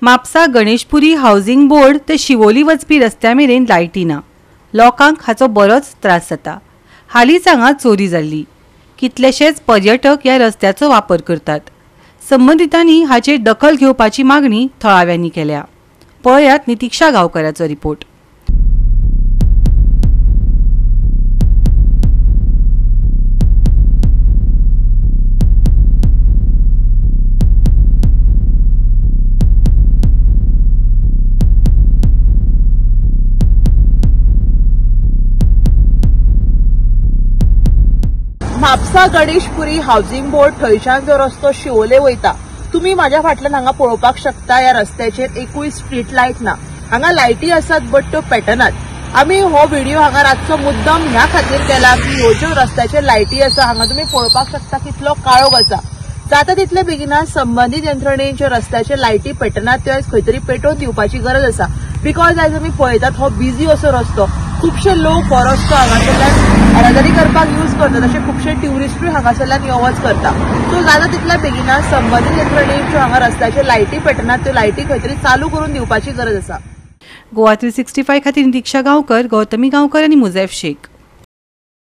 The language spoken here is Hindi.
म्हापसा गणेशपुरी हाऊसिंग बोर्ड ते शिवोली वचपी रस्त्या मेरेन लायटी ना। लोकांक हाचो बरोच त्रास जाता। हालींच हांगा चोरी जाल्ली। कितलेशेच पर्यटक ह्या रस्त्याचो वापर करतात। संबंधितांनी हाचेर दखल घेवपाची मागणी थळाव्यांनी केल्या। पळयात नितीक्षा गांवकाराचो report. Mapusa Ganeshpuri housing board थंयच्यान जो रस्तो शिवोले वयता तुम्ही माझ्या फाटल्यान हांगा पळोवपाक शकता। ह्या रस्त्याचेर एकूय स्ट्रीट लायट ना। हांगा लायटी आसात बट त्यो पेटनात। आम्ही हो व्हिडिओ हांगा रातचो मुद्दाम ह्या खातीर केला की ह्यो ज्यो रस्त्याचेर लायटी आसा हांगा तुम्ही पळोवपाक शकता कितलो काळोख आसा। जाता तितले बेगिना संबंधीत यंत्रणेन ज्यो रस्त्याचेर लायटी पेटनात त्यो आयज खंय तरी पेटोवन दिवपाची गरज आसा। बिकॉज आयज आमी पळयतात हो बिजी असो रस्तो। खुबशे लोक हो रस्तो हांगासरल्यान येरादारी करपाक यूज करतात। अशे खुबशे ट्युरिस्टूय हांगासरल्यान यो वच करता। सो जाता तितल्या बेगिना संबंधीत यंत्रणेन ज्यो हांगा रस्त्याचेर लायटी पेटनात त्यो लायटी खंय तरी चालू करून दिवपाची गरज आसा। गोवा 365 खातीर नितीक्षा गांवकर, गौतमी गांवकर आनी मुजैफ शेख।